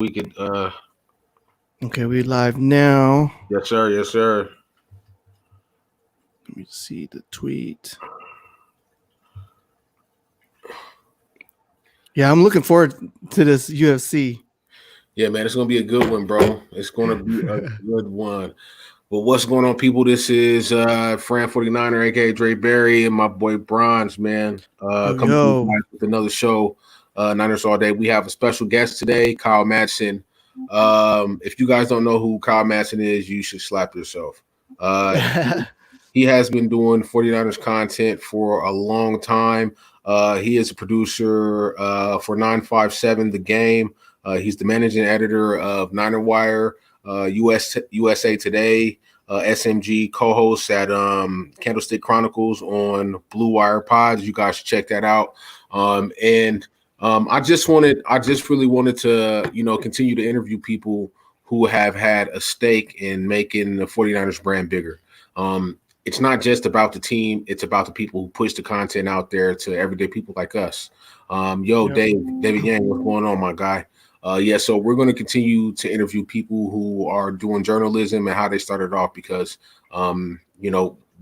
we could. Okay, we live now. Yes, sir. Yes, sir. Let me see the tweet. Yeah, I'm looking forward to this UFC. Yeah, man, it's gonna be a good one, bro. It's gonna be a good one. But what's going on, people? This is Fran 49er, aka Dre Berry, and my boy Bronze, man. Coming to you guys with another show, Niners All Day. We have a special guest today, Kyle Madson. If you guys don't know who Kyle Madson is, you should slap yourself. He has been doing 49ers content for a long time. He is a producer for 957 The Game. He's the managing editor of Niner Wire, USA Today, SMG co-host at Candlestick Chronicles on Blue Wire Pods. You guys should check that out. I just really wanted to, continue to interview people who have had a stake in making the 49ers brand bigger. It's not just about the team. It's about the people who push the content out there to everyday people like us. David Yang, what's going on, my guy? So we're going to continue to interview people who are doing journalism and how they started off because,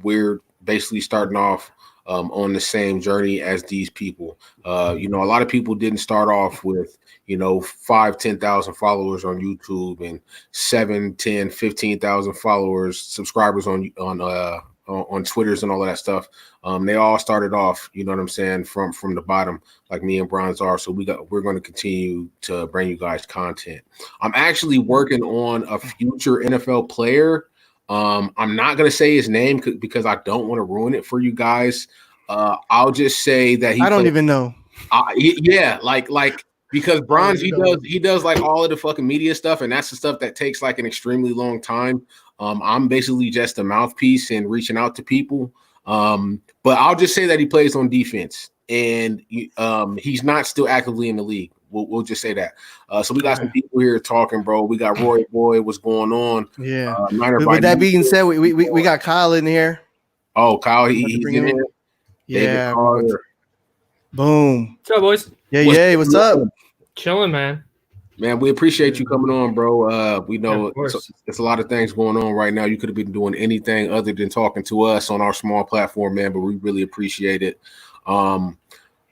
we're basically starting off on the same journey as these people. A lot of people didn't start off with, 5,000-10,000 followers on YouTube and 7,000, 10,000, 15,000 subscribers on Twitters and all of that stuff. They all started off, you know what I'm saying, from the bottom, like me and Bronze are. So we're going to continue to bring you guys content. I'm actually working on a future NFL player. I'm not going to say his name because I don't want to ruin it for you guys. I'll just say that I don't even know. Because Bronze, he does like all of the fucking media stuff, and that's the stuff that takes like an extremely long time. I'm basically just a mouthpiece and reaching out to people. But I'll just say that he plays on defense, and he's not still actively in the league. We'll just say that. So we got some people here talking, bro. We got Roy Boy. What's going on? Yeah. With that being said, we got Kyle in here. Oh, Kyle, he's in here. Yeah. Boom. What's up, boys? Yeah. What's up? Chilling, man. Man, we appreciate you coming on, bro. We know it's a lot of things going on right now. You could have been doing anything other than talking to us on our small platform, man, but we really appreciate it.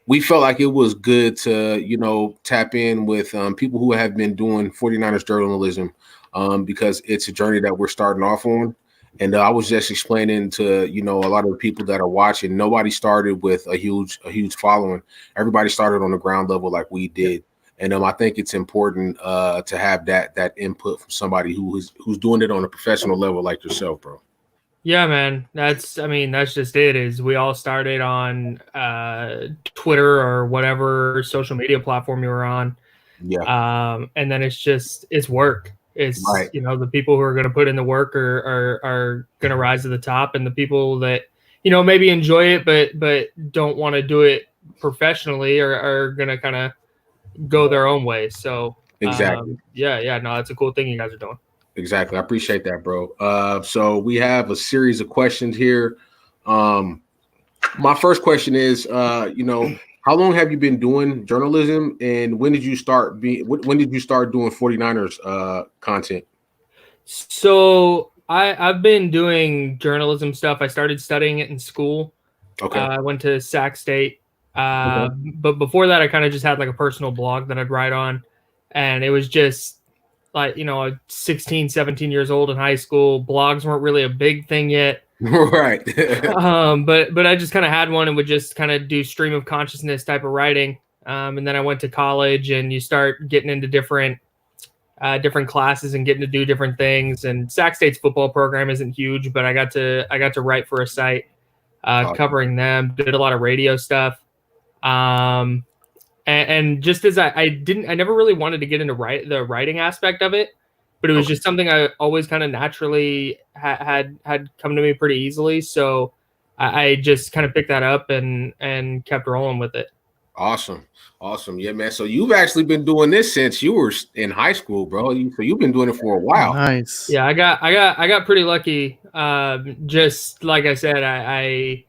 We felt like it was good to, tap in with people who have been doing 49ers journalism because it's a journey that we're starting off on. And I was just explaining to, a lot of the people that are watching, nobody started with a huge following. Everybody started on the ground level like we did. And I think it's important to have that input from somebody who's doing it on a professional level like yourself, bro. Yeah, man. That's just it. Is we all started on Twitter or whatever social media platform you were on. Yeah. And then it's work. It's right. The people who are going to put in the work are going to rise to the top, and the people that maybe enjoy it but don't want to do it professionally are going to kind of go their own way. So exactly. No, that's a cool thing you guys are doing. Exactly. I appreciate that, bro. So we have a series of questions here. My first question is, how long have you been doing journalism, and when did you start doing 49ers content? So I've been doing journalism stuff. I started studying it in school. Okay. I went to Sac State. But before that, I kind of just had like a personal blog that I'd write on, and it was just like, 16, 17 years old in high school. Blogs weren't really a big thing yet. Right. But I just kind of had one and would just kind of do stream of consciousness type of writing. And then I went to college, and you start getting into different classes and getting to do different things. And Sac State's football program isn't huge, but I got to write for a site covering them. Did a lot of radio stuff. And just as I never really wanted to get into the writing aspect of it, but it was just something I always kind of naturally had come to me pretty easily. So I just kind of picked that up and kept rolling with it. Awesome. Yeah, man. So you've actually been doing this since you were in high school, bro. So you've been doing it for a while. Nice. Yeah, I got pretty lucky. Just like I said, I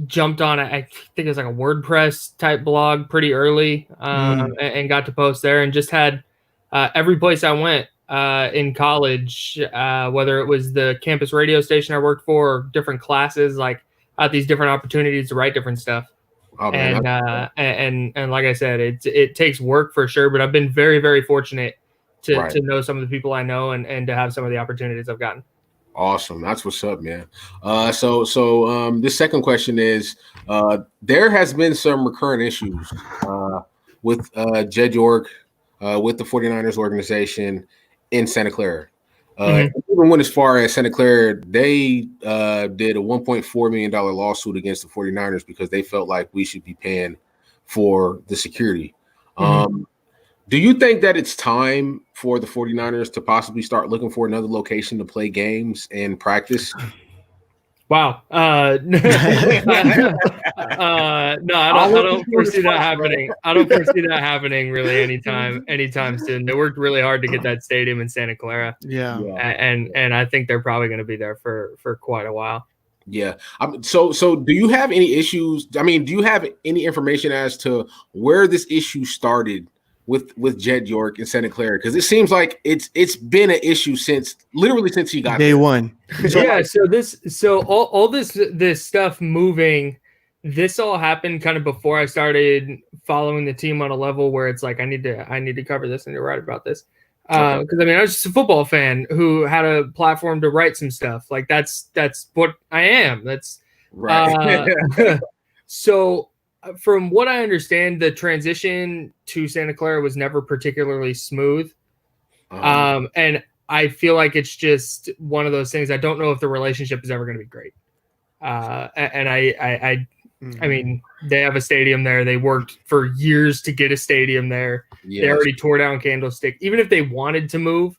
jumped on, I think it was like a WordPress type blog pretty early, and got to post there, and just had every place I went in college, whether it was the campus radio station I worked for or different classes, like I had these different opportunities to write different stuff. Oh, man, and like I said, it takes work for sure, but I've been very, very fortunate to know some of the people I know and to have some of the opportunities I've gotten. Awesome. That's what's up, man. So this second question is, there has been some recurrent issues with Jed York, with the 49ers organization in Santa Clara. Even went as far as Santa Clara, they did a $1.4 million lawsuit against the 49ers because they felt like we should be paying for the security. Do you think that it's time for the 49ers to possibly start looking for another location to play games and practice? Wow. No, I don't foresee that happening. I don't foresee that happening really anytime soon. They worked really hard to get that stadium in Santa Clara. Yeah. And I think they're probably going to be there for quite a while. Yeah. So do you have any issues? I mean, do you have any information as to where this issue started with Jed York in Santa Clara? Because it seems like it's been an issue since he got day one. So all this stuff moving, this all happened kind of before I started following the team on a level where it's like I need to cover this and to write about this. Because I mean, I was just a football fan who had a platform to write some stuff. Like that's what I am. That's right. So from what I understand, the transition to Santa Clara was never particularly smooth. And I feel like it's just one of those things. I don't know if the relationship is ever going to be great. And I mean, they have a stadium there. They worked for years to get a stadium there. Yes. They already tore down Candlestick. Even if they wanted to move,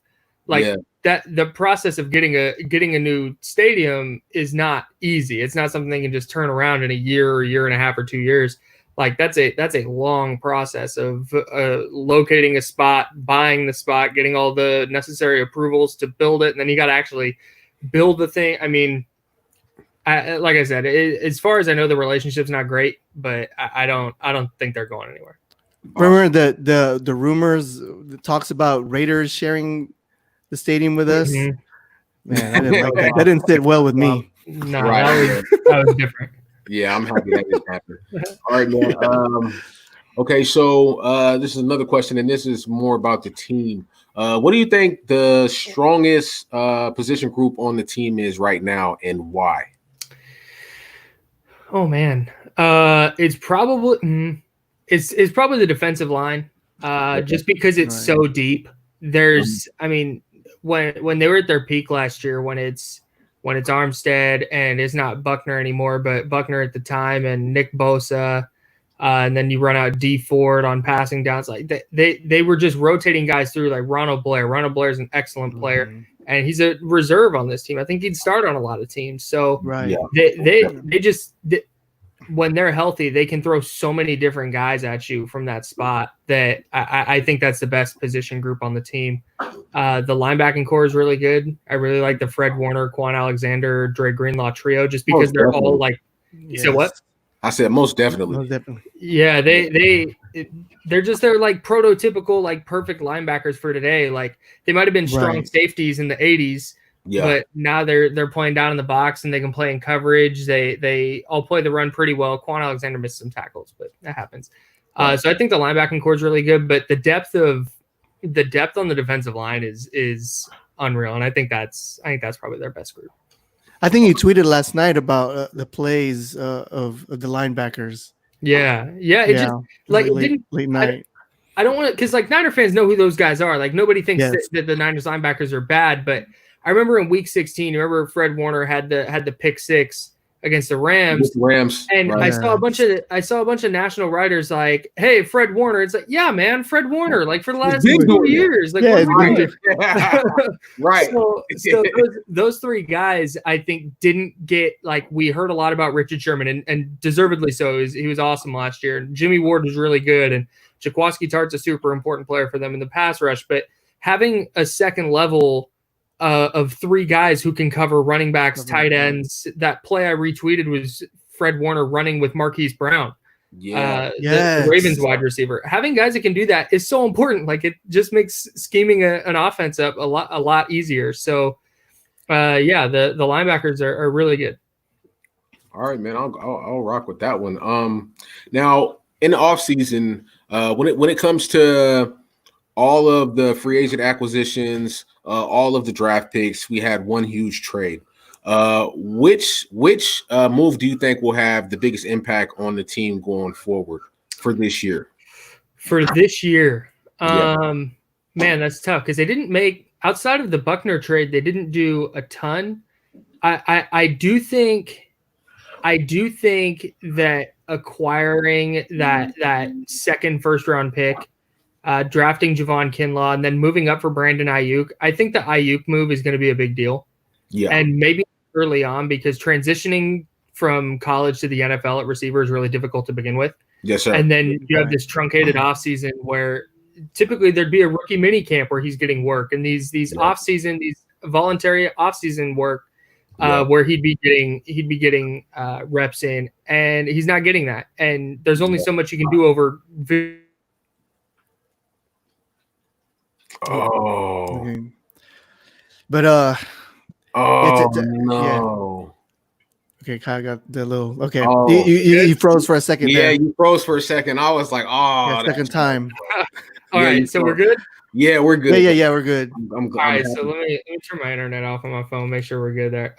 that the process of getting a new stadium is not easy. It's not something they can just turn around in a year or year and a half or 2 years. Like that's a long process of locating a spot, buying the spot, getting all the necessary approvals to build it, and then you got to actually build the thing. I mean, like I said, as far as I know, the relationship's not great, but I don't think they're going anywhere. Remember the rumors, the talks about Raiders sharing the stadium with us? Man, I didn't like that. That didn't sit well with me. No, that was different. Yeah, I'm happy that didn't happen. All right, man. Okay, so this is another question, and this is more about the team. What do you think the strongest position group on the team is right now, and why? Oh man, it's probably it's probably the defensive line, just because it's so deep. There's, I mean, when they were at their peak last year, when it's Armstead and it's not Buckner anymore, but Buckner at the time and Nick Bosa, and then you run out D Ford on passing downs. Like they were just rotating guys through, like Ronald Blair. Ronald Blair is an excellent player, and he's a reserve on this team. I think he'd start on a lot of teams. So they just when they're healthy, they can throw so many different guys at you from that spot that I think that's the best position group on the team. The linebacking core is really good. I really like the Fred Warner, Quan Alexander, Dre Greenlaw trio, just because they're all like. You said what? I said most definitely. Yeah, they're like prototypical, like perfect linebackers for today. Like they might have been strong safeties in the 80s. Yeah. But now they're playing down in the box and they can play in coverage. They all play the run pretty well. Quan Alexander missed some tackles, but that happens. So I think the linebacking core is really good, but the depth on the defensive line is unreal, and I think that's probably their best group. I think you tweeted last night about the plays of the linebackers. Yeah. It just like late night. I don't want to, because like Niner fans know who those guys are. Like nobody thinks that the Niners linebackers are bad, but I remember in week 16, remember Fred Warner had the pick six against the Rams. And I saw a bunch of national writers like, "Hey, Fred Warner." It's like, yeah, man, Fred Warner. Like for the last 2 years, like right. So those three guys, I think, didn't get like we heard a lot about Richard Sherman and deservedly so. He was awesome last year. And Jimmy Ward was really good, and Jaquiski Tartt's a super important player for them in the pass rush. But having a second level of three guys who can cover running backs, tight ends. That play I retweeted was Fred Warner running with Marquise Brown. The Ravens wide receiver. Having guys that can do that is so important. Like, it just makes scheming an offense up a lot easier. So, the linebackers are really good. All right, man. I'll rock with that one. Now in the offseason, when it comes to all of the free agent acquisitions, all of the draft picks, we had one huge trade. Which move do you think will have the biggest impact on the team going forward for this year? For this year, man, that's tough because they didn't make, outside of the Buckner trade, they didn't do a ton. I do think that acquiring that second first round pick, drafting Javon Kinlaw, and then moving up for Brandon Ayuk, I think the Ayuk move is going to be a big deal. Yeah, and maybe early on, because transitioning from college to the NFL at receiver is really difficult to begin with. Yes, sir. And then you have this truncated offseason where typically thered be a rookie mini camp where he's getting work, and these offseason, these voluntary offseason work where he'd be getting reps in, and he's not getting that. And there's only so much you can do over. But no. Okay, Kyle got the little. Okay, you froze for a second. Yeah, you froze for a second. I was like, second time. All right, so we're good. Yeah, we're good. Yeah, we're good. All right, so let me turn my internet off on my phone. Make sure we're good there.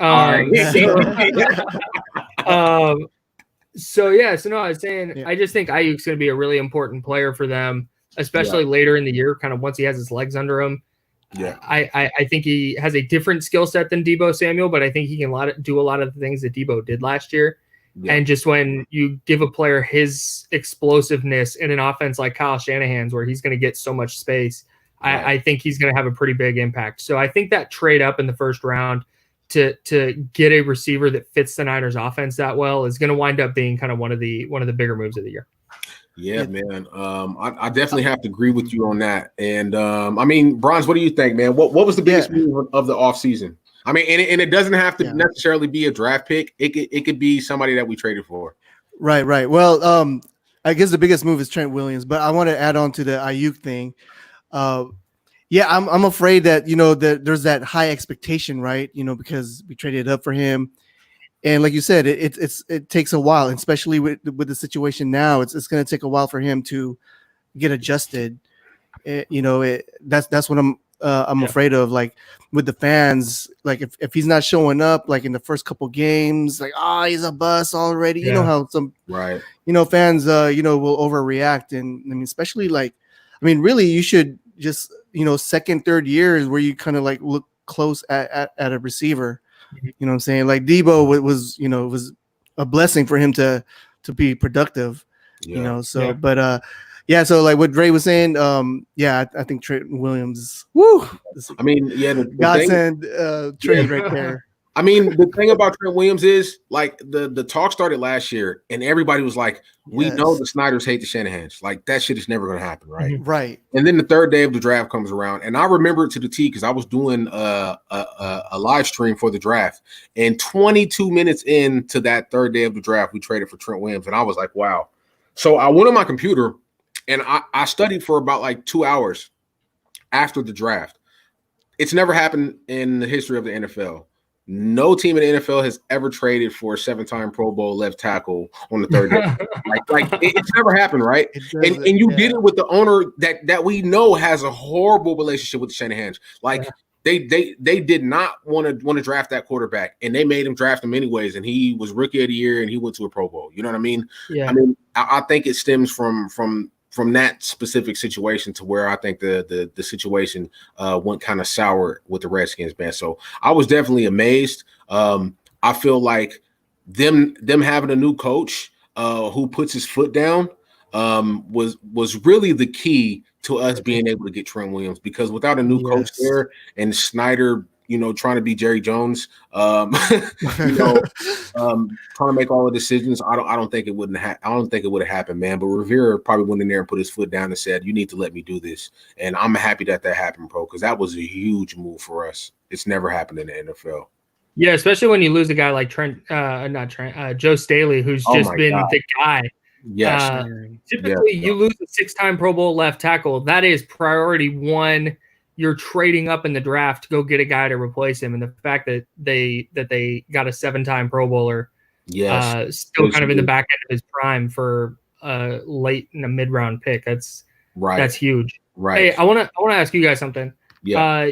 So I was saying, I just think Ayuk's going to be a really important player for them, especially later in the year, kind of once he has his legs under him. Yeah, I think he has a different skill set than Deebo Samuel, but I think he can do a lot of the things that Deebo did last year. Yeah. And just when you give a player his explosiveness in an offense like Kyle Shanahan's, where he's going to get so much space, I think he's going to have a pretty big impact. So I think that trade up in the first round to get a receiver that fits the Niners offense that well is going to wind up being kind of one of the bigger moves of the year. Yeah, man. I definitely have to agree with you on that. And I mean, Bronze, what do you think, man? What was the biggest move of the offseason? I mean, and it doesn't have to necessarily be a draft pick. It could be somebody that we traded for. Right. Well, I guess the biggest move is Trent Williams, but I want to add on to the Ayuk thing. I'm afraid that that there's that high expectation, right? Because we traded up for him. And like you said, it takes a while, especially with the situation now. It's going to take a while for him to get adjusted. That's what I'm afraid of. Like with the fans, like if he's not showing up, like in the first couple games, like he's a bust already. You know how some fans will overreact, and I mean especially really you should just second, third years where you kind of like look close at a receiver. You know what I'm saying? Like Deebo was a blessing for him to be productive, but so like what Dre was saying, I think Trey Williams, I mean, the godsend trade right there. I mean, the thing about Trent Williams is like the talk started last year and everybody was like, we know the Snyders hate the Shanahans. Like that shit is never going to happen. Right. Right. And then the third day of the draft comes around and I remember it to the T because I was doing a live stream for the draft, and 22 minutes into that third day of the draft, we traded for Trent Williams. And I was like, wow. So I went on my computer and I studied for about like 2 hours after the draft. It's never happened in the history of the NFL. No team in the NFL has ever traded for a 7-time Pro Bowl left tackle on the third day. It's never happened, right? And you did it with the owner that we know has a horrible relationship with the Shanahans. They did not want to draft that quarterback, and they made him draft him anyways. And he was rookie of the year, and he went to a Pro Bowl. You know what I mean? Yeah. I mean, I think it stems from that specific situation to where I think the situation went kind of sour with the Redskins, man. So I was definitely amazed. I feel like them having a new coach who puts his foot down was really the key to us being able to get Trent Williams, because without a new coach there and Snyder, trying to be Jerry Jones, trying to make all the decisions, I don't think it would have happened, man. But Rivera probably went in there and put his foot down and said, "You need to let me do this." And I'm happy that happened, bro, because that was a huge move for us. It's never happened in the NFL. Yeah, especially when you lose a guy like Joe Staley, who's just been the guy. Yes. Typically, you lose a 6-time Pro Bowl left tackle. That is priority one. You're trading up in the draft to go get a guy to replace him, and the fact that they got a 7-time Pro Bowler, still kind of in the back end of his prime for late in a mid-round pick. That's huge. Right. Hey, I want to ask you guys something. Yeah.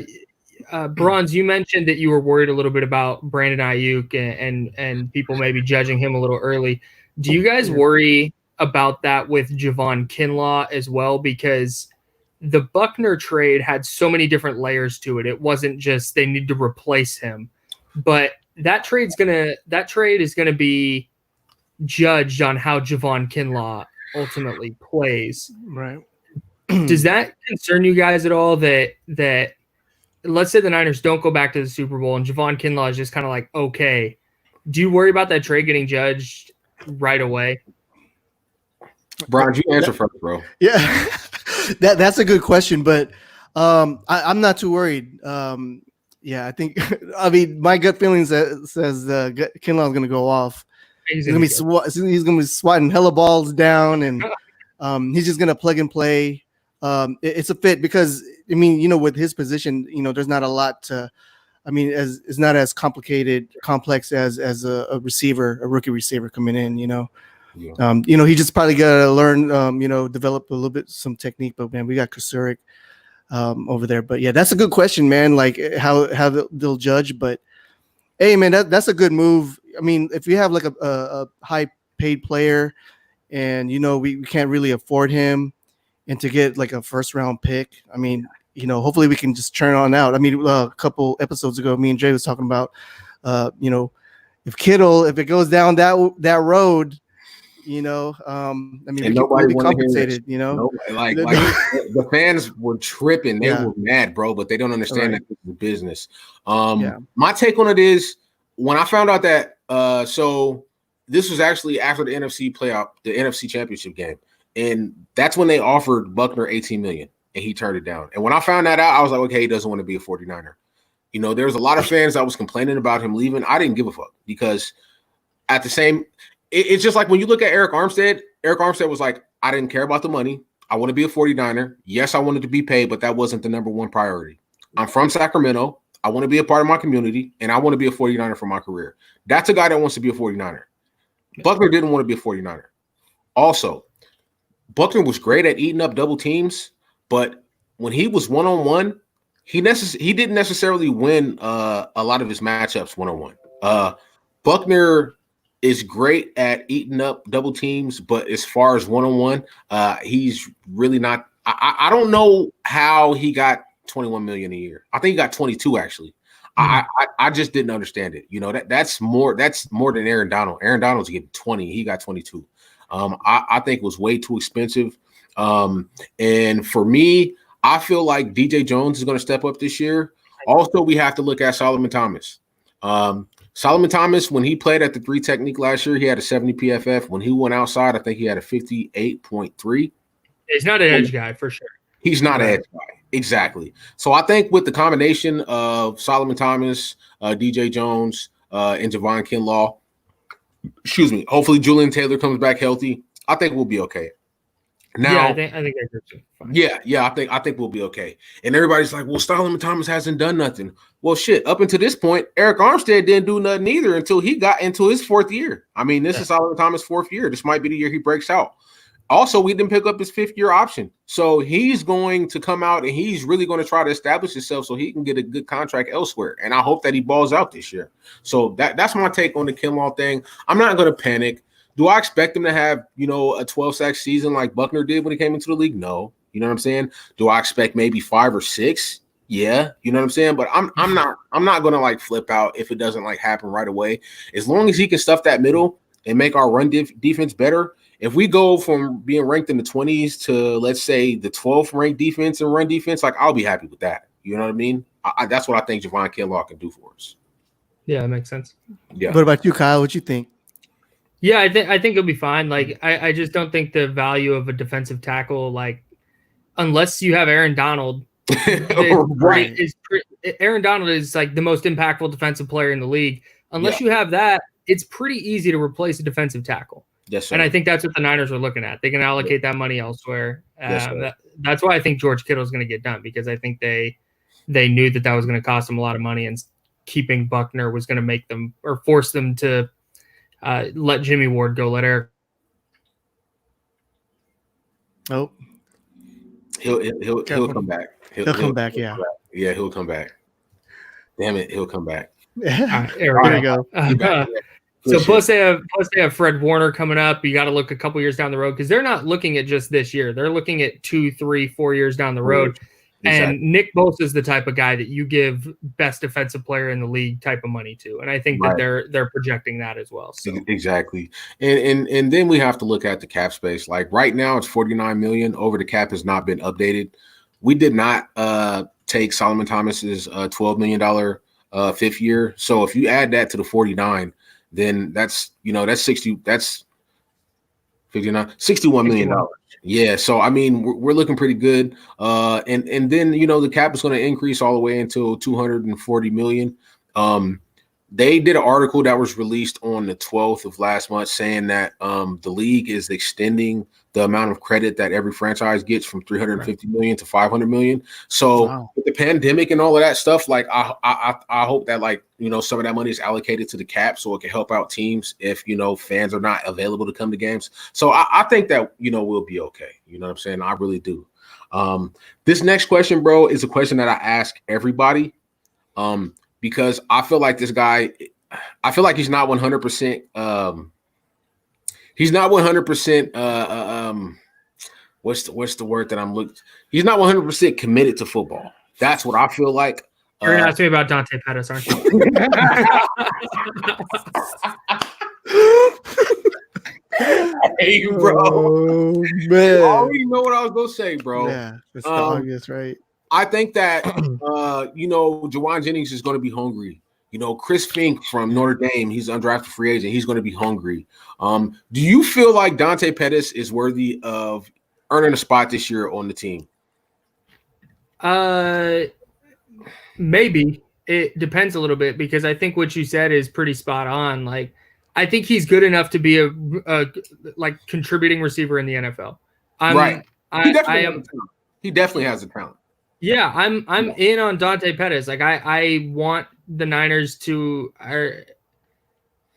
Bronze, you mentioned that you were worried a little bit about Brandon Ayuk and people maybe judging him a little early. Do you guys worry about that with Javon Kinlaw as well? Because the Buckner trade had so many different layers to it. It wasn't just they need to replace him, but that trade is gonna be judged on how Javon Kinlaw ultimately plays. Right. Does that concern you guys at all? That let's say the Niners don't go back to the Super Bowl and Javon Kinlaw is just kind of like, okay. Do you worry about that trade getting judged right away? Brian, you answer first, bro. Yeah. That's a good question, but I'm not too worried. I think my gut feeling says Kinlaw is going to go off. He's going to be swatting hella balls down, and he's just going to plug and play. It's a fit because with his position, there's not a lot to. It's not as complex as a receiver, a rookie receiver coming in. He just probably got to learn, develop a little bit some technique. But man, we got Kusurik over there. But yeah, that's a good question, man. Like how they'll judge. But hey, man, that's a good move. If you have like a high paid player, and we can't really afford him, and to get like a first round pick, hopefully we can just churn on out. A couple episodes ago, me and Jay was talking about, if Kittle, if it goes down that road. And nobody be compensated. Like the fans were tripping. They were mad, bro, but they don't understand that this is business. My take on it is when I found out that so this was actually after the NFC Championship game, and that's when they offered Buckner $18 million, and he turned it down. And when I found that out, I was like, okay, he doesn't want to be a 49er. There was a lot of fans that was complaining about him leaving. I didn't give a fuck because at the same. It's just like when you look at Eric Armstead was like, I didn't care about the money. I want to be a 49er. Yes, I wanted to be paid, but that wasn't the number one priority. I'm from Sacramento. I want to be a part of my community, and I want to be a 49er for my career. That's a guy that wants to be a 49er. Buckner didn't want to be a 49er. Also, Buckner was great at eating up double teams, but when he was one-on-one, he didn't necessarily win a lot of his matchups one-on-one. Buckner is great at eating up double teams, but as far as one-on-one, he's really not. I don't know how he got $21 million a year. I think he got 22 actually. I just didn't understand it. That's more than Aaron Donald. Aaron Donald's getting 20. He got 22. I think it was way too expensive. And for me, I feel like DJ Jones is going to step up this year. Also, we have to look at Solomon Thomas. Solomon Thomas, when he played at the 3 technique last year, he had a 70 PFF. When he went outside, I think he had a 58.3. He's not an edge guy for sure. He's not an edge guy. Exactly. So I think with the combination of Solomon Thomas, DJ Jones, and Javon Kinlaw, hopefully Julian Taylor comes back healthy, I think we'll be okay. Now, I think that's fine. Yeah, I think we'll be okay. And everybody's like, well, Solomon Thomas hasn't done nothing. Well, shit, up until this point, Eric Armstead didn't do nothing either until he got into his 4th year. This is Solomon Thomas' 4th year. This might be the year he breaks out. Also, we didn't pick up his 5th-year option. So he's going to come out and he's really going to try to establish himself so he can get a good contract elsewhere. And I hope that he balls out this year. So that's my take on the Kinlaw thing. I'm not going to panic. Do I expect him to have, a 12-sack season like Buckner did when he came into the league? No. You know what I'm saying? Do I expect maybe 5 or 6? Yeah. You know what I'm saying? But I'm not going to like flip out if it doesn't like happen right away. As long as he can stuff that middle and make our run defense better. If we go from being ranked in the 20s to, let's say, the 12th ranked defense and run defense, like I'll be happy with that. You know what I mean? That's what I think Javon Kinlaw can do for us. Yeah, that makes sense. Yeah. What about you, Kyle? What you think? Yeah, I think it'll be fine. Like, I just don't think the value of a defensive tackle, like, unless you have Aaron Donald, right? Aaron Donald is like the most impactful defensive player in the league. Unless you have that, it's pretty easy to replace a defensive tackle. Yes, sir. And I think that's what the Niners are looking at. They can allocate that money elsewhere. Yes, that's why I think George Kittle is going to get done, because I think they knew that was going to cost them a lot of money, and keeping Buckner was going to make them or force them to let Jimmy Ward go, let Eric. Oh, he'll come back. He'll come back. Yeah. Yeah, he'll come back. Damn it, he'll come back. There we go. So plus they have Fred Warner coming up. You got to look a couple years down the road, because they're not looking at just this year. They're looking at 2, 3, 4 years down the road. Exactly. And Nick Bosa is the type of guy that you give best defensive player in the league type of money to, and I think that they're projecting that as well. So. Exactly, and then we have to look at the cap space. Like right now, it's $49 million. Over the cap has not been updated. We did not take Solomon Thomas's $12 million fifth year. So if you add that to the 49, then that's 61 million $61 Yeah, so I mean we're looking pretty good, and then the cap is going to increase all the way until 240 million. They did an article that was released on the 12th of last month saying that the league is extending the amount of credit that every franchise gets from 350 million to 500 million. So with the pandemic and all of that stuff, like I hope that some of that money is allocated to the cap so it can help out teams if fans are not available to come to games. So I think that we'll be okay. You know what I'm saying? I really do. This next question, bro, is a question that I ask everybody. Because I feel like this guy, I feel like he's not 100%. He's not 100%. What's the word that I'm looking? He's not 100% committed to football. That's what I feel like. You're gonna ask me about Dante Pettis, aren't you? Hey, bro. Oh, man. I already know what I was gonna say, bro. Yeah, that's obvious, right? I think that Jawan Jennings is going to be hungry. Chris Fink from Notre Dame, he's an undrafted free agent. He's going to be hungry. Do you feel like Dante Pettis is worthy of earning a spot this year on the team? Maybe. It depends a little bit, because I think what you said is pretty spot on. Like, I think he's good enough to be a contributing receiver in the NFL. He definitely has the talent. Yeah, I'm in on Dante Pettis. Like I want the Niners to.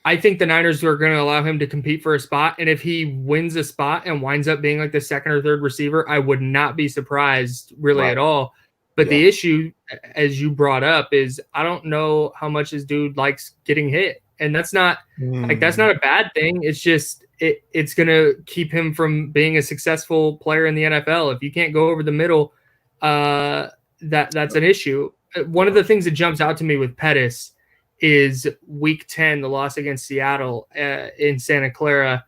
I think the Niners are going to allow him to compete for a spot, and if he wins a spot and winds up being like the second or third receiver, I would not be surprised really at all. But the issue, as you brought up, is I don't know how much this dude likes getting hit, and that's not that's not a bad thing. It's just it's going to keep him from being a successful player in the NFL if you can't go over the middle. That's an issue. One of the things that jumps out to me with Pettis is week 10, the loss against Seattle in Santa Clara.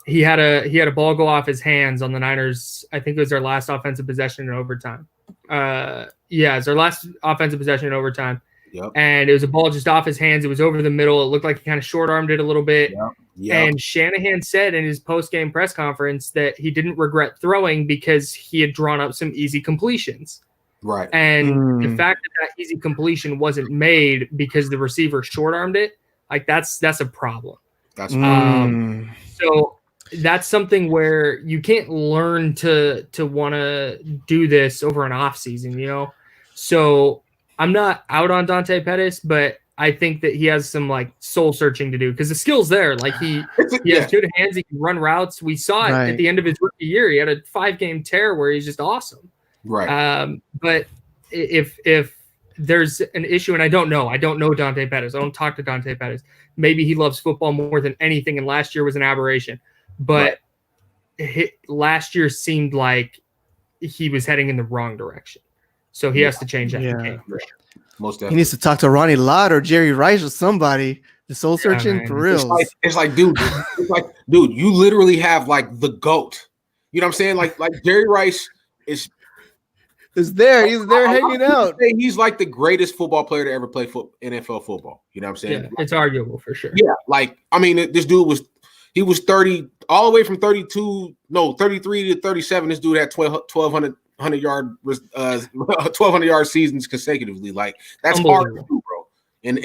He had a ball go off his hands on the Niners. I think it was their last offensive possession in overtime. It's their last offensive possession in overtime. Yep. And it was a ball just off his hands. It was over the middle. It looked like he kind of short-armed it a little bit. Yep. And Shanahan said in his post-game press conference that he didn't regret throwing because he had drawn up some easy completions. Right. And the fact that easy completion wasn't made because the receiver short-armed it, like that's a problem. That's so that's something where you can't learn to want to do this over an off season, So I'm not out on Dante Pettis, but I think that he has some soul searching to do because the skill's there. Like he has good hands. He can run routes. We saw it at the end of his rookie year. He had a 5-game tear where he's just awesome. Right. But if there's an issue, and I don't know Dante Pettis. I don't talk to Dante Pettis. Maybe he loves football more than anything, and last year was an aberration. But last year seemed like he was heading in the wrong direction. So he has to change that. Yeah. For sure. Most definitely. He needs to talk to Ronnie Lott or Jerry Rice or somebody. The soul searching for real. It's like, dude, you literally have the GOAT. You know what I'm saying? Like Jerry Rice is there. He's there hanging out. He's like the greatest football player to ever play NFL football. You know what I'm saying? Yeah, it's arguable for sure. Yeah, this dude was 30 all the way from 33 to 37. This dude had 1,200 yard seasons consecutively. Like that's hard to do, bro. in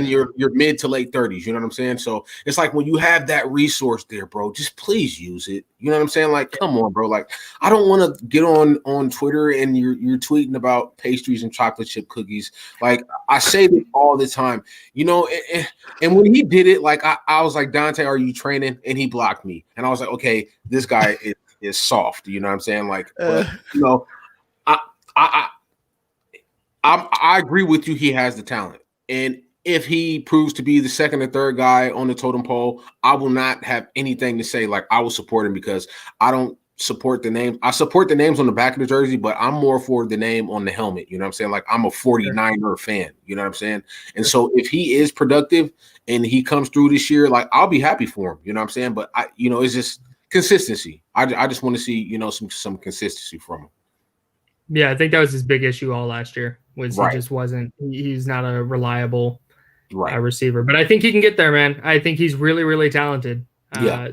your mid to late 30s. You know what I'm saying? So it's like when you have that resource there, bro, just please use it. You know what I'm saying? Like, come on, bro. Like, I don't want to get on Twitter and you're tweeting about pastries and chocolate chip cookies. Like, I say this all the time, you know. And when he did it, like I was like, Dante, are you training? And he blocked me, and I was like, okay, this guy is soft. You know what I'm saying? Like, but, you know, I agree with you. He has the talent. And if he proves to be the second or third guy on the totem pole, I will not have anything to say. Like, I will support him because I don't support the names. I support the names on the back of the jersey, but I'm more for the name on the helmet. You know what I'm saying? Like, I'm a 49er fan. You know what I'm saying? And so if he is productive and he comes through this year, like, I'll be happy for him. You know what I'm saying? But it's just consistency. I just want to see, you know, some consistency from him. Yeah, I think that was his big issue all last year. He just wasn't. He's not a reliable receiver, but I think he can get there, man. I think he's really, really talented.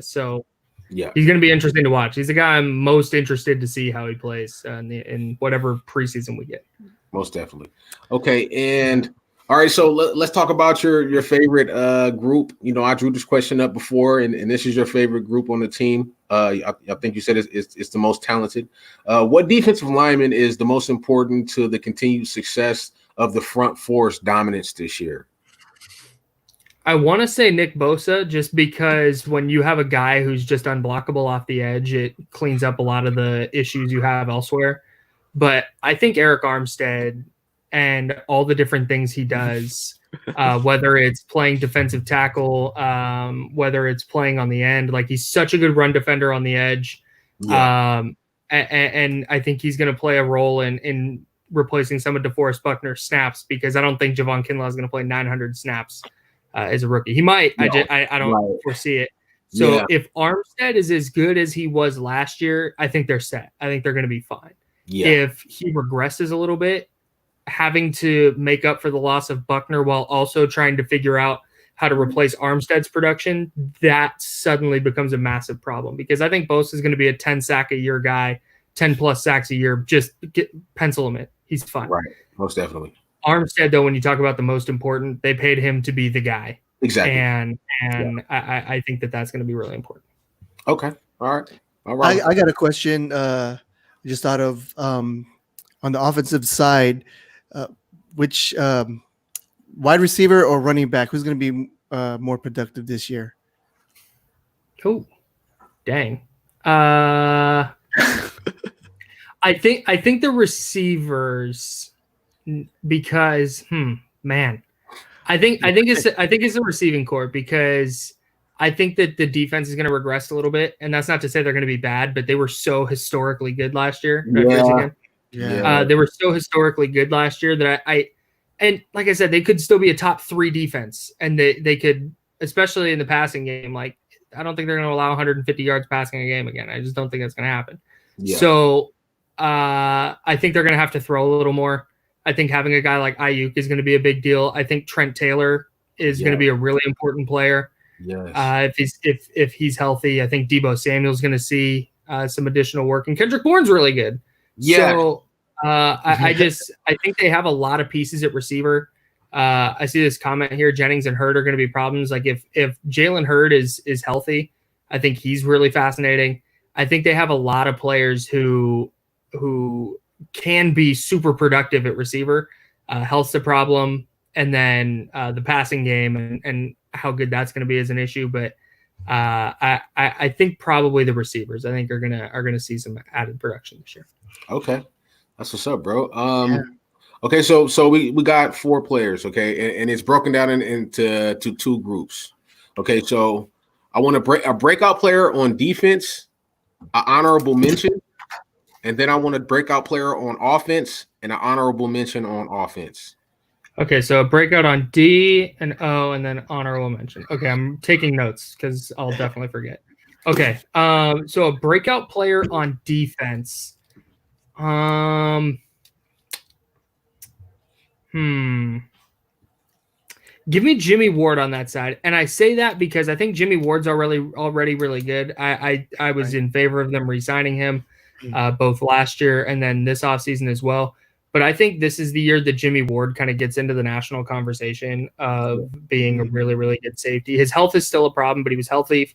So he's going to be interesting to watch. He's the guy I'm most interested to see how he plays in whatever preseason we get. Most definitely. Okay, and all right, so let's talk about your favorite group. You know, I drew this question up before, and this is your favorite group on the team. I think you said it's the most talented. What defensive lineman is the most important to the continued success of the front four's dominance this year? I want to say Nick Bosa, just because when you have a guy who's just unblockable off the edge, it cleans up a lot of the issues you have elsewhere. But I think Eric Armstead and all the different things he does, whether it's playing defensive tackle, whether it's playing on the end, like, he's such a good run defender on the edge. And I think he's going to play a role in replacing some of DeForest Buckner's snaps, because I don't think Javon Kinlaw is going to play 900 snaps as a rookie. He might. No. I don't foresee it. So if Armstead is as good as he was last year, I think they're set. I think they're going to be fine. If he regresses a little bit, having to make up for the loss of Buckner while also trying to figure out how to replace Armstead's production, that suddenly becomes a massive problem, because I think Bosa is going to be a 10 sack a year guy, 10 plus sacks a year. Just pencil him in. He's fine. Right. Most definitely. Armstead, though, when you talk about the most important, they paid him to be the guy. Exactly. And I think that's going to be really important. Okay. All right. I got a question. Just thought of on the offensive side, which wide receiver or running back, who's going to be more productive this year? Oh, dang. I think the receivers, because man, I think it's the receiving core, because I think that the defense is going to regress a little bit, and that's not to say they're going to be bad, but they were so historically good last year. They were so historically good last year that and like I said, they could still be a top 3 defense, and they could, especially in the passing game. Like, I don't think they're going to allow 150 yards passing a game again. I just don't think that's going to happen. So I think they're going to have to throw a little more. I think having a guy like Ayuk is going to be a big deal. I think Trent Taylor is going to be a really important player. If he's healthy. I think Deebo Samuel's going to see some additional work, and Kendrick Bourne's really good. So I think they have a lot of pieces at receiver. I see this comment here: Jennings and Hurd are going to be problems. Like, if Jalen Hurd is healthy, I think he's really fascinating. I think they have a lot of players who can be super productive at receiver. Health's a problem, and then the passing game and how good that's going to be is an issue. But I think probably the receivers, I think, are gonna see some added production this year. Okay, that's what's up, bro. Okay, so we got 4 players, okay, and it's broken down into 2 groups. Okay, so I want a breakout player on defense, an honorable mention, and then I want a breakout player on offense and an honorable mention on offense. Okay, so a breakout on D and O, and then honorable mention. Okay, I'm taking notes because I'll definitely forget. Okay, so a breakout player on defense. Give me Jimmy Ward on that side, and I say that because I think Jimmy Ward's already really good. I was in favor of them re-signing him both last year and then this offseason as well. But I think this is the year that Jimmy Ward kind of gets into the national conversation of being a really, really good safety. His health is still a problem, but he was healthy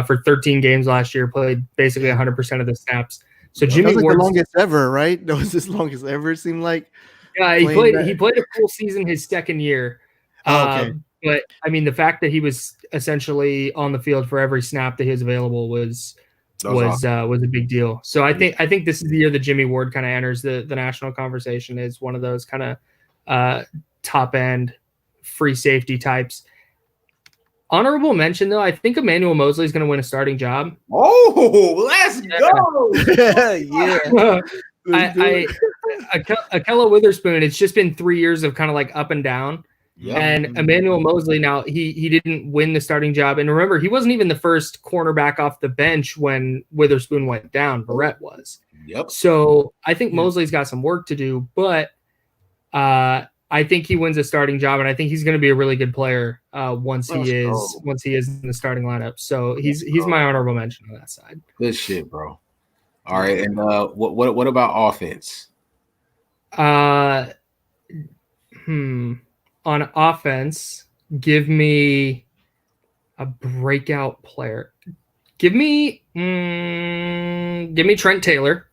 for 13 games last year, played basically 100% of the snaps. So Jimmy Ward, the longest ever, right? That was his longest ever. It seemed like. Yeah, he played a full season his second year. Okay. But I mean, the fact that he was essentially on the field for every snap that he was available was a big deal. So I think this is the year that Jimmy Ward kind of enters the national conversation as one of those kind of top end free safety types. Honorable mention though, I think Emmanuel Mosley is going to win a starting job. Oh, let's go! Yeah. Akella Witherspoon. It's just been 3 years of kind of like up and down. Yep. And Emmanuel Mosley, now he didn't win the starting job. And remember, he wasn't even the first cornerback off the bench when Witherspoon went down. Barrett was. Yep. So I think Mosley's got some work to do, but I think he wins a starting job, and I think he's going to be a really good player once he is in the starting lineup. So he's my honorable mention on that side. Good shit, bro. All right, and what about offense? On offense, give me a breakout player. Give me Trent Taylor.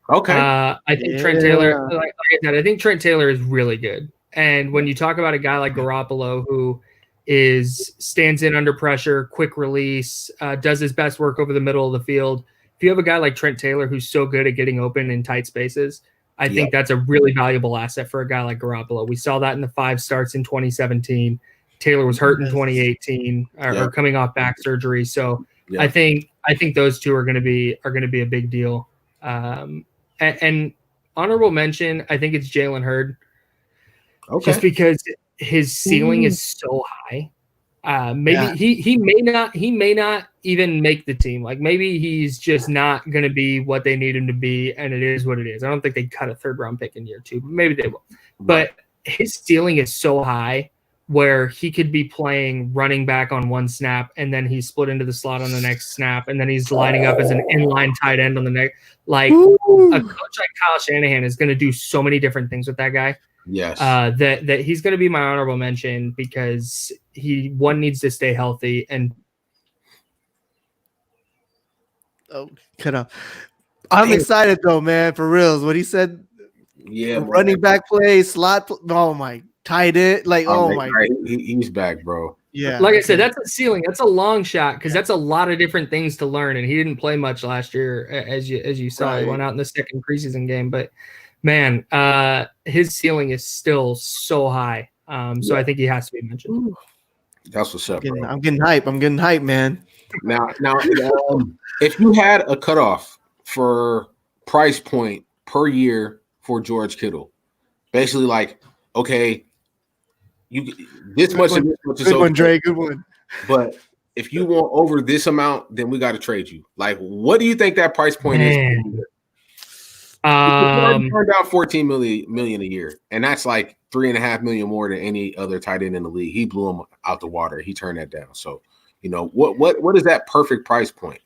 Okay. I think Trent Taylor, like I said, I think Trent Taylor is really good. And when you talk about a guy like Garoppolo, who stands in under pressure, quick release, does his best work over the middle of the field. If you have a guy like Trent Taylor who's so good at getting open in tight spaces, I think that's a really valuable asset for a guy like Garoppolo. We saw that in the 5 starts in 2017. Taylor was hurt in 2018 or coming off back surgery. So I think those two are going to be a big deal. And honorable mention, I think it's Jalen Hurd. Okay. Just because his ceiling is so high. Maybe he may not even make the team. Like maybe he's just not going to be what they need him to be, and it is what it is. I don't think they cut a 3rd round pick in year 2. Maybe they will. But his ceiling is so high where he could be playing running back on one snap, and then he's split into the slot on the next snap, and then he's lining up as an inline tight end on the next. Like a coach like Kyle Shanahan is going to do so many different things with that guy. Yes. That he's going to be my honorable mention because he needs to stay healthy and. Cut off. I'm excited though, man. For reals, what he said. Yeah, running back play, slot. Oh my, tight end. Like my. He's back, bro. Yeah. Like I said, that's a ceiling. That's a long shot because that's a lot of different things to learn, and he didn't play much last year, as you saw. He went out in the second preseason game, but. Man, his ceiling is still so high. So I think he has to be mentioned. That's what's up, bro. I'm getting hype. Man. Now, if you had a cutoff for price point per year for George Kittle, basically like, okay, this much is good one, Dre. Good one. But if you want over this amount, then we got to trade you. Like, what do you think that price point is? Turned out $14 million a year, and that's like $3.5 million more than any other tight end in the league. He blew him out the water. He turned that down. So, what is that perfect price point?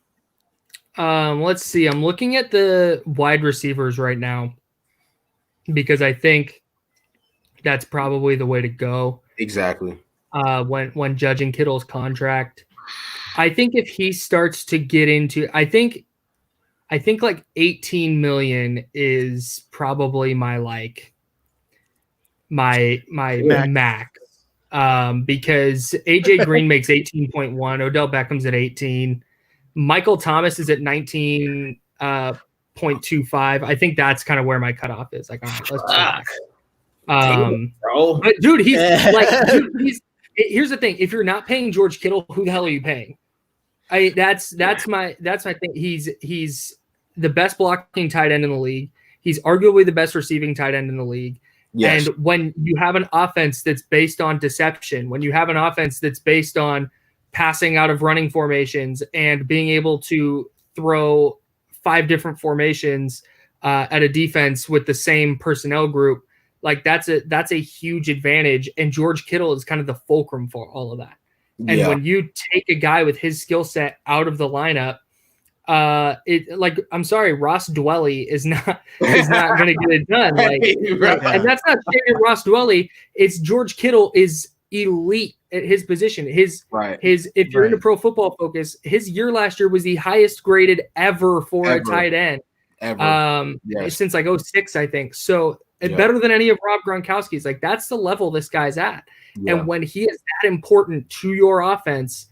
Let's see. I'm looking at the wide receivers right now because I think that's probably the way to go. Exactly. When judging Kittle's contract, I think if he starts to get into, I think like 18 million is probably my max. Because AJ Green makes 18.1, Odell Beckham's at 18, Michael Thomas is at 19.25. I think that's kind of where my cutoff is. Like, all right, let's bro. But dude, here's the thing. If you're not paying George Kittle, who the hell are you paying? That's my thing. He's the best blocking tight end in the league. He's arguably the best receiving tight end in the league. Yes. And when you have an offense that's based on deception, when you have an offense that's based on passing out of running formations and being able to throw 5 different formations at a defense with the same personnel group, like that's a huge advantage. And George Kittle is kind of the fulcrum for all of that. And when you take a guy with his skill set out of the lineup, I'm sorry, Ross Dwelly is not going to get it done. And that's not shaming Ross Dwelly. It's George Kittle is elite at his position. If you're into Pro Football Focus, his year last year was the highest graded ever for a tight end. Since like 06, I think. So better than any of Rob Gronkowski's. Like, that's the level this guy's at. Yeah. And when he is that important to your offense,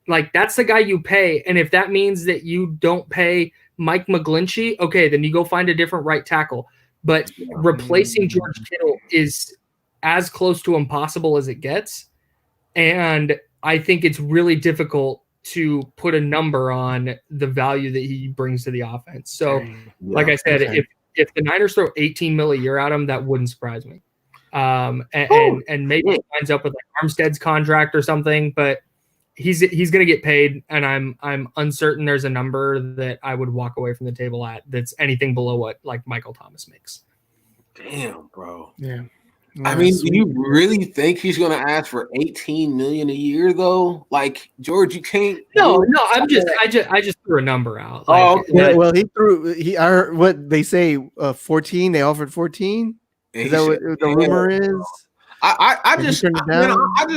like, that's the guy you pay. And if that means that you don't pay Mike McGlinchey, okay, then you go find a different right tackle. But replacing George Kittle is as close to impossible as it gets. And I think it's really difficult to put a number on the value that he brings to the offense. So, like I said, if the Niners throw $18 million a year at him, that wouldn't surprise me. And maybe he winds up with like Armstead's contract or something, but he's going to get paid, and I'm uncertain there's a number that I would walk away from the table at that's anything below what like Michael Thomas makes. Damn, bro. Yeah. I mean, do you really think he's going to ask for $18 million a year though? Like, George, you can't. No. I just threw a number out. Well, I heard what they say. 14. They offered 14. Is that what the rumor is? I just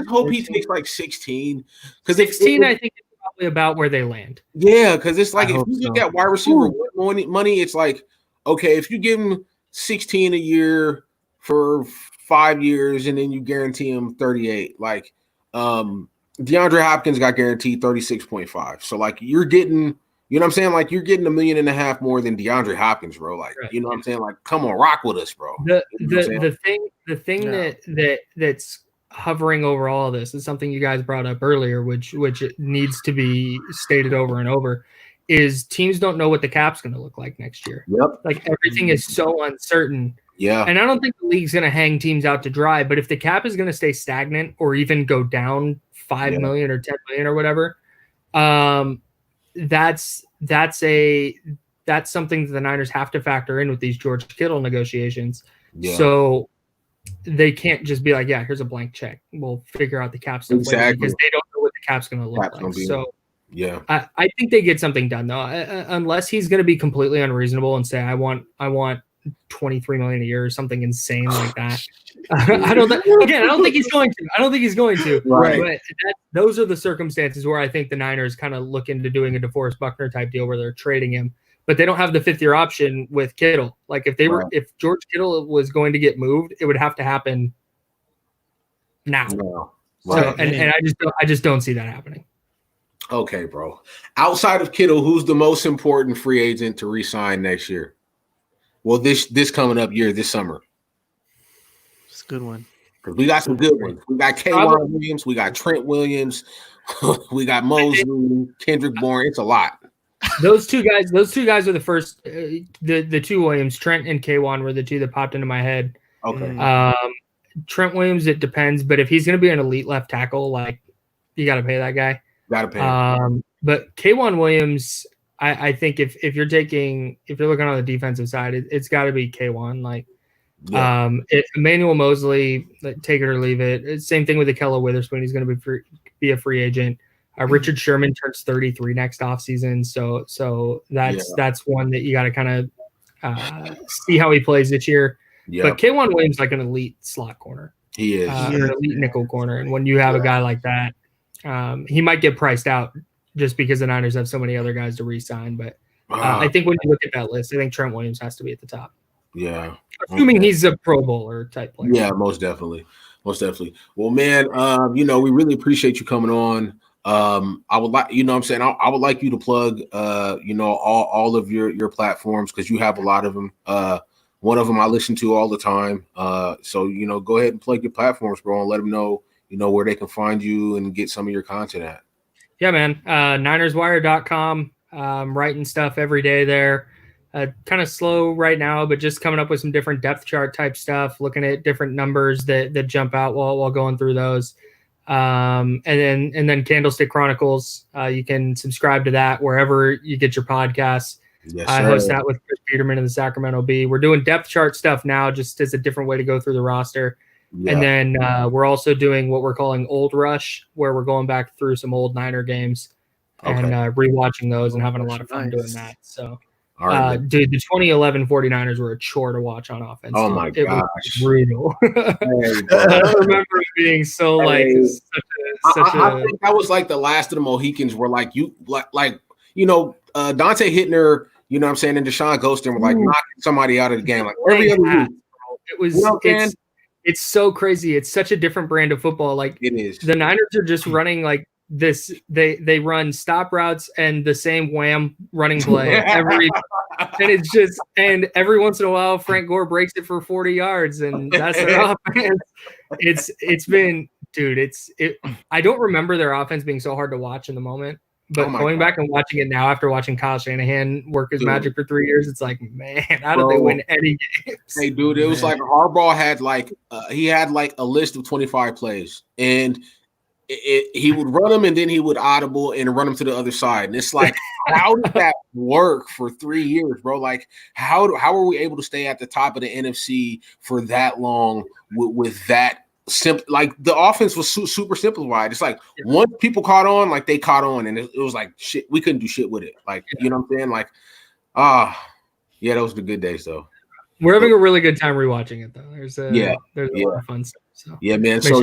hope he takes like 16, because 16 I think is probably about where they land. Yeah, because it's like if you look at wide receiver money, it's like, okay, if you give him 16 a year for 5 years and then you guarantee him 38, like DeAndre Hopkins got guaranteed 36.5. So like you're getting, you know what I'm saying? Like you're getting $1.5 million more than DeAndre Hopkins, bro. Like, you know what I'm saying? Like, come on, rock with us, bro. The thing that's hovering over all of this is something you guys brought up earlier, which needs to be stated over and over, is teams don't know what the cap's going to look like next year. Yep. Like everything is so uncertain. Yeah. And I don't think the league's going to hang teams out to dry, but if the cap is going to stay stagnant or even go down 5 million or 10 million or whatever, that's something that the Niners have to factor in with these George Kittle negotiations. Yeah. So they can't just be like, yeah, here's a blank check. We'll figure out the cap stuff later, because they don't know what the cap's going to look like. So yeah, I think they get something done though, unless he's going to be completely unreasonable and say, I want 23 million a year or something insane like that. I don't think he's going to. Right. But those are the circumstances where I think the Niners kind of look into doing a DeForest Buckner type deal where they're trading him, but they don't have the 5th year option with Kittle. Like if George Kittle was going to get moved, it would have to happen now. No. Right. So, and I just don't see that happening. Okay, bro. Outside of Kittle, who's the most important free agent to re-sign next year? Well, this coming up year, this summer. It's a good one. Because we got some good ones. We got K'Wan Williams. We got Trent Williams. We got Mosley, Kendrick Bourne. It's a lot. Those two guys are the first. The two Williams, Trent and K'Wan, were the two that popped into my head. Okay. Trent Williams, it depends, but if he's going to be an elite left tackle, like you got to pay that guy. Got to pay him. But K'Wan Williams, I think if you're looking on the defensive side, it's got to be K'Wan. Like, Emmanuel Mosley, take it or leave it. Same thing with Akella Witherspoon. He's going to be a free agent. Richard Sherman turns 33 next offseason, so that's one that you got to kind of see how he plays this year. Yep. But K'Wan Williams like an elite slot corner. He is an elite nickel corner, and when you have a guy like that, he might get priced out just because the Niners have so many other guys to re-sign. But I think when you look at that list, I think Trent Williams has to be at the top. Yeah. Assuming he's a Pro Bowler type player. Yeah, most definitely. Well, man, we really appreciate you coming on. I would like, what I'm saying, I would like you to plug, all of your platforms, because you have a lot of them. One of them I listen to all the time. So, go ahead and plug your platforms, bro, and let them know, where they can find you and get some of your content at. Yeah, man. NinersWire.com. Writing stuff every day there. Kind of slow right now, but just coming up with some different depth chart type stuff, looking at different numbers that jump out while going through those. And then Candlestick Chronicles. You can subscribe to that wherever you get your podcasts. Yes, I host that with Chris Peterman and the Sacramento Bee. We're doing depth chart stuff now, just as a different way to go through the roster. Yeah. And then we're also doing what we're calling Old Rush, where we're going back through some old Niner games and rewatching those and having a lot of fun doing that. So, dude, the 2011 49ers were a chore to watch on offense. Oh dude. my It gosh, was brutal. I don't remember it being so I think that was like the last of the Mohicans. Were like Dante Hittner, you know what I'm saying, and Deshaun Ghostin were like knocking somebody out of the game like every other week. It was it's so crazy. It's such a different brand of football. Like it is. The Niners are just running like this. They run stop routes and the same wham running play and it's just, and every once in a while Frank Gore breaks it for 40 yards and that's their offense. It's been, dude, I don't remember their offense being so hard to watch in the moment. But going back and watching it now after watching Kyle Shanahan work his magic for 3 years, it's like, man, how did they win any games? Hey, dude, it was like Harbaugh had he had a list of 25 plays, and he would run them, and then he would audible and run them to the other side. And it's like, how did that work for 3 years, bro? Like, how are we able to stay at the top of the NFC for that long with that? Like the offense was super simplified. It's like once people caught on, like they caught on, and it was like shit. We couldn't do shit with it. Like you know what I'm saying? Like, those were the good days though. We're having a really good time rewatching it though. There's a lot of fun stuff. So man. So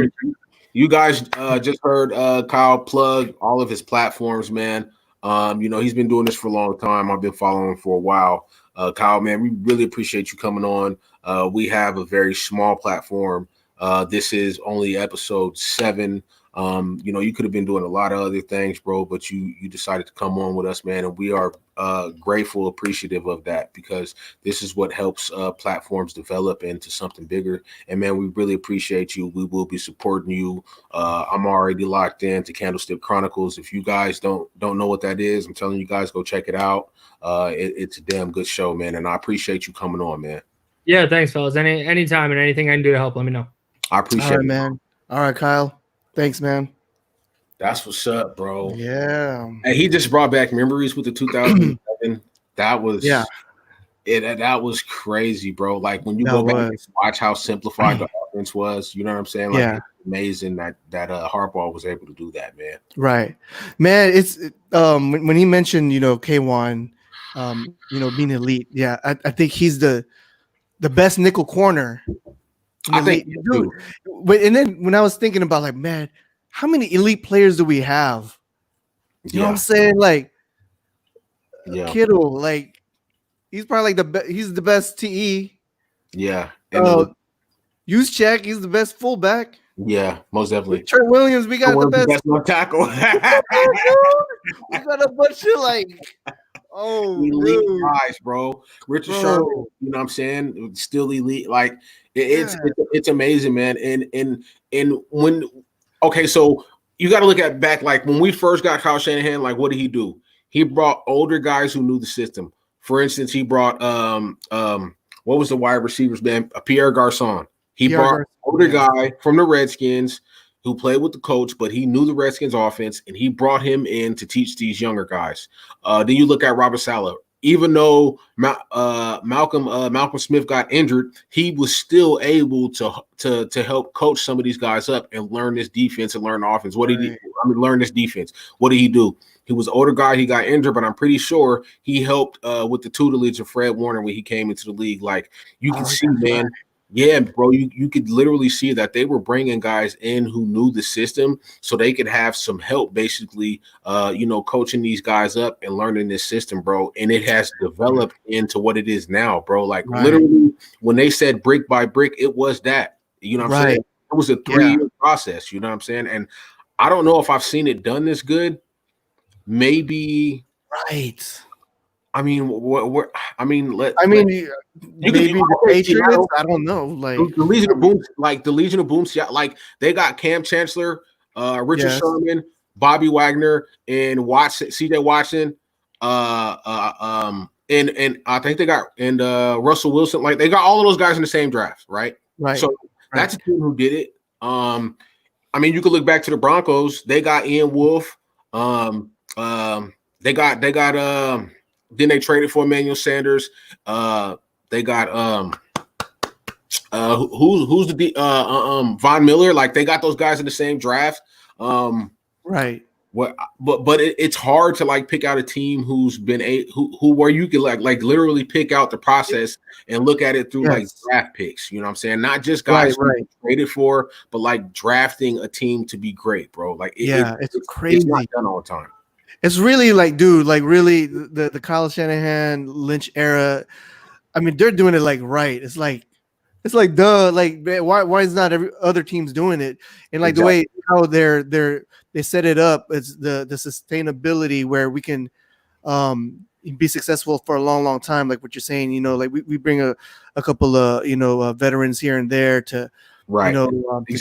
you guys just heard Kyle plug all of his platforms, man. He's been doing this for a long time. I've been following him for a while. Kyle, man, we really appreciate you coming on. We have a very small platform. This is only episode 7. You could have been doing a lot of other things, bro, but you decided to come on with us, man. And we are grateful, appreciative of that, because this is what helps platforms develop into something bigger. And man, we really appreciate you. We will be supporting you. I'm already locked in to Candlestick Chronicles. If you guys don't know what that is, I'm telling you guys, go check it out. It's a damn good show, man. And I appreciate you coming on, man. Yeah, thanks, fellas. Anytime and anything I can do to help, let me know. I appreciate it, man. All right, Kyle. Thanks, man. That's what's up, bro. Yeah. And he just brought back memories with the 2007. That was that was crazy, bro. Like when you go back and watch how simplified the offense was, you know what I'm saying? Like it's amazing that Harbaugh was able to do that, man. Right, man. It's when he mentioned K1, being elite. Yeah, I think he's the best nickel corner. I think, dude. And then when I was thinking about like, man, how many elite players do we have? You know what I'm saying? Like, Kittle, like he's probably like he's the best TE. Yeah. Juszczyk, he's the best fullback. Yeah, most definitely. Trey Williams, we got the best tackle. We got a bunch of like, elite guys, bro. Richard Sherman, you know what I'm saying? Still elite. Like it's amazing, man. And when so you got to look at back, like when we first got Kyle Shanahan, like what did he do? He brought older guys who knew the system. For instance, he brought what was the wide receivers, man? Pierre Garçon. He brought an older guy from the Redskins who played with the coach, but he knew the Redskins offense, and he brought him in to teach these younger guys. Then you look at Robert Saleh. Even though Malcolm Smith got injured, he was still able to help coach some of these guys up and learn this defense and learn the offense. What did he do? Learn this defense. What did he do? He was an older guy. He got injured, but I'm pretty sure he helped with the tutelage of Fred Warner when he came into the league. Like you can see, man. Yeah, bro, you could literally see that they were bringing guys in who knew the system so they could have some help, basically, coaching these guys up and learning this system, bro. And it has developed into what it is now, bro. Like literally when they said brick by brick, it was that, you know what I'm saying? It was a 3-year process, you know what I'm saying? And I don't know if I've seen it done this good. Maybe. Right. I mean, maybe the Patriots. I don't know. Like the Legion of Boom, like they got Cam Chancellor, Richard Sherman, Bobby Wagner, and CJ Watson, and I think they got Russell Wilson. Like they got all of those guys in the same draft, right? Right. So that's a team who did it. You could look back to the Broncos. They got Ian Wolfe. Then they traded for Emmanuel Sanders. They got who's the Von Miller? Like they got those guys in the same draft. Right. It's hard to like pick out a team who's been where you can like literally pick out the process and look at it through like draft picks. You know what I'm saying? Not just guys who traded for, but like drafting a team to be great, bro. Like it's crazy. It's not done all the time. It's really like, dude, like really the Kyle Shanahan Lynch era. I mean, they're doing it like right. It's like duh. Like why is not every other teams doing it? And like the way how they set it up, it's the sustainability where we can be successful for a long time. Like what you're saying, you know, like we bring a couple of veterans here and there to to teach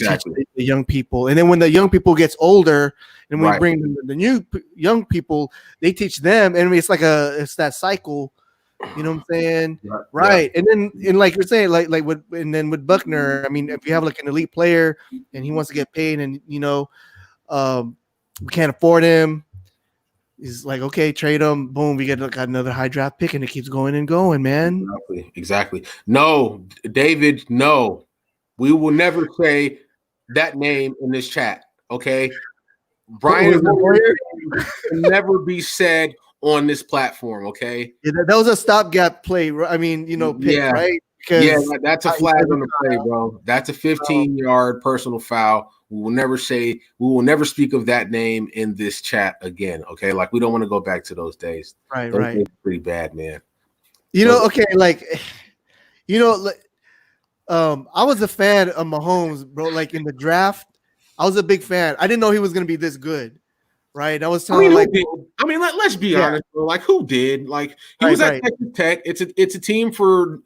the young people, and then when the young people gets older, and we bring the new young people, they teach them, and it's like it's that cycle. You know what I'm saying? Right. And then like you're saying, like with Buckner, I mean, if you have like an elite player and he wants to get paid, and we can't afford him, he's like, okay, trade him. Boom, we get like another high draft pick, and it keeps going and going, man. Exactly. No, David, no. We will never say that name in this chat. Okay. Brian can never be said on this platform, okay? Yeah, that was a stopgap play. I mean, pick, right? Because that's a flag on the play, bro. That's a 15-yard personal foul. We will never speak of that name in this chat again, okay? Like, we don't want to go back to those days. Right. Pretty bad, man. I was a fan of Mahomes, bro. Like in the draft, I was a big fan. I didn't know he was going to be this good. Right, I was telling let's be honest, bro. Like, who did? Like, he was at Texas Tech. It's a team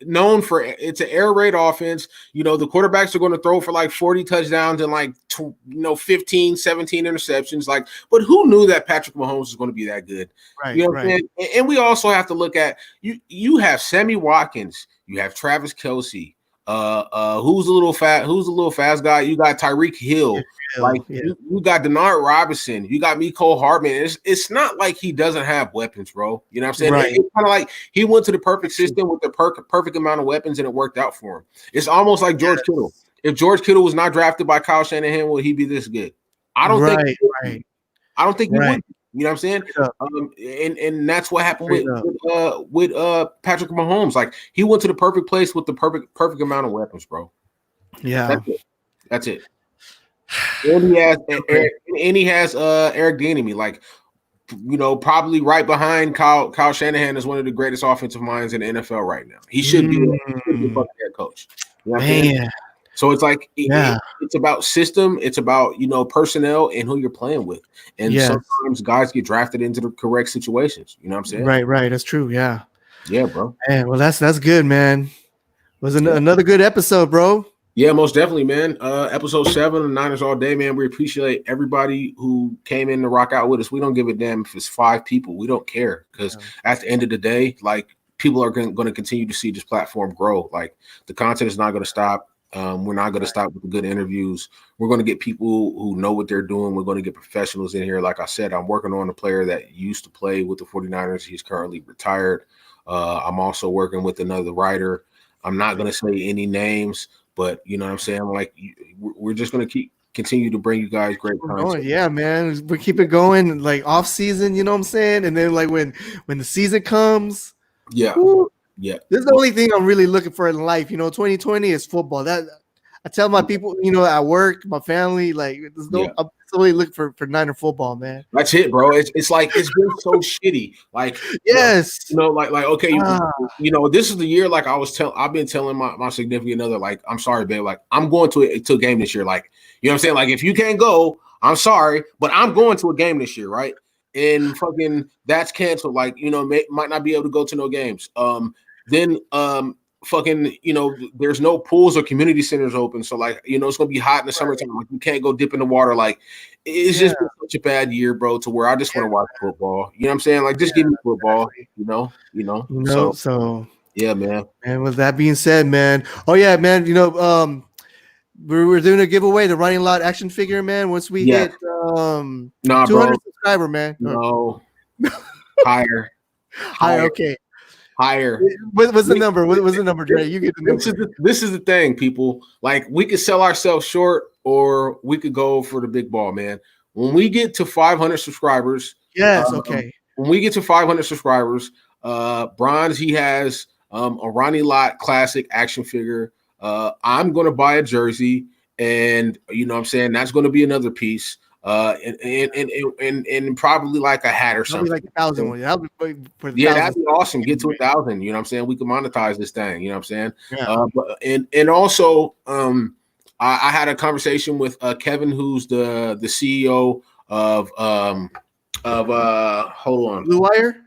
known for it's an air raid offense. You know, the quarterbacks are going to throw for like 40 touchdowns and like 15, 17 interceptions. Like, but who knew that Patrick Mahomes was going to be that good? Right, you know what I'm saying? And we also have to look at you have Sammy Watkins, you have Travis Kelce. Who's a little fast guy? You got Tyreek Hill. You got Denard Robinson. You got Mecole Hardman. It's not like he doesn't have weapons, bro. You know what I'm saying? Right. It's kind of like he went to the perfect system with the perfect amount of weapons, and it worked out for him. It's almost like George Kittle. If George Kittle was not drafted by Kyle Shanahan, would he be this good? I don't think. I don't think he would. You know what I'm saying? And that's what happened with Patrick Mahomes. Like, he went to the perfect place with the perfect amount of weapons, bro. Yeah, that's it. And he has Eric Bieniemy, like, probably right behind Kyle Shanahan is one of the greatest offensive minds in the NFL right now. He should be a head coach. You know what I'm saying? So it's like it's about system, it's about personnel and who you're playing with. And sometimes guys get drafted into the correct situations. You know what I'm saying? Right. That's true. Yeah. Yeah, bro. Man, well, that's good, man. It was another good episode, bro. Yeah, most definitely, man. Episode 7 of Niners All Day, man. We appreciate everybody who came in to rock out with us. We don't give a damn if it's 5 people. We don't care, because at the end of the day, like, people are going to continue to see this platform grow. Like, the content is not going to stop. We're not going to stop with the good interviews. We're going to get people who know what they're doing. We're going to get professionals in here. Like I said, I'm working on a player that used to play with the 49ers. He's currently retired. I'm also working with another writer. I'm not going to say any names, but you know what I'm saying? Like, we're just going to continue to bring you guys great content. Yeah, man. We keep it going, like, off season, you know what I'm saying? And then, like, when the season comes, woo, yeah, this is the only thing I'm really looking for in life. 2020 is football. That I tell my people, at work, my family, like, I'm really looking for Niner football, man. That's it, bro. It's like, it's been so shitty. Like, yes, like okay, this is the year. Like, I've been telling my significant other, like, I'm sorry, babe, like, I'm going to a game this year. Like, you know what I'm saying? Like, if you can't go, I'm sorry, but I'm going to a game this year, right? And fucking that's canceled. Like, might not be able to go to no games. Then there's no pools or community centers open. So, like, it's gonna be hot in the summertime. Like, you can't go dip in the water. Like, it's just been such a bad year, bro, to where I just want to watch football. You know what I'm saying? Like, just give me football, So yeah, man. And with that being said, man. Oh yeah, man, we're doing a giveaway, the Running Lot action figure, man. Once we hit 200 subscriber, man. No. Higher. Okay. Higher. What's the number? What's the number, Trey? You get the number. This is the thing, people. Like, we could sell ourselves short, or we could go for the big ball, man. when we get to 500 subscribers. Yes. Okay. When we get to 500 subscribers, Bronze, he has a Ronnie Lott classic action figure. I'm going to buy a jersey, and you know what I'm saying, that's going to be another piece. And probably like a hat or something. Like 1,000 one. That'd be awesome. Get to 1,000. You know what I'm saying? We can monetize this thing. You know what I'm saying? Yeah. And also, I had a conversation with Kevin, who's the CEO of hold on, Blue Wire.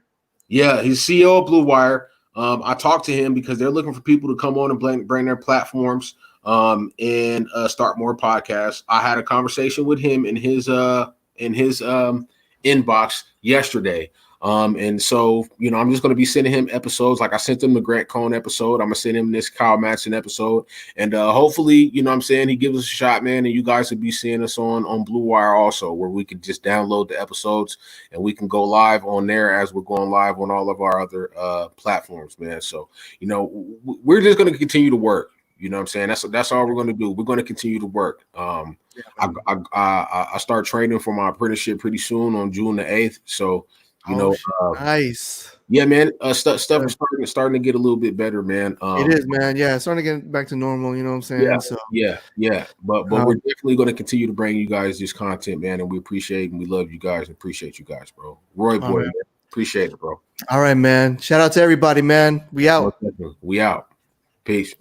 Yeah, he's CEO of Blue Wire. I talked to him because they're looking for people to come on and bring their platforms and start more podcasts. I had a conversation with him in his inbox yesterday. And so, you know, I'm just going to be sending him episodes. Like I sent him the Grant Cohn episode. I'm going to send him this Kyle Madson episode. And hopefully, you know what I'm saying, he gives us a shot, man. And you guys will be seeing us on Blue Wire also, where we can just download the episodes and we can go live on there as we're going live on all of our other platforms, man. So, you know, we're just going to continue to work. You know what I'm saying? That's all we're going to do. We're going to continue to work. I start training for my apprenticeship pretty soon on June the 8th. So, you know, nice. Yeah, man. Stuff is starting to get a little bit better, man. It is, man. Yeah, it's starting to get back to normal. You know what I'm saying? Yeah. But we're definitely going to continue to bring you guys this content, man. And we appreciate and we love you guys and appreciate you guys, bro. Roy boy, man. Appreciate it, bro. All right, man. Shout out to everybody, man. We out. We out. Peace.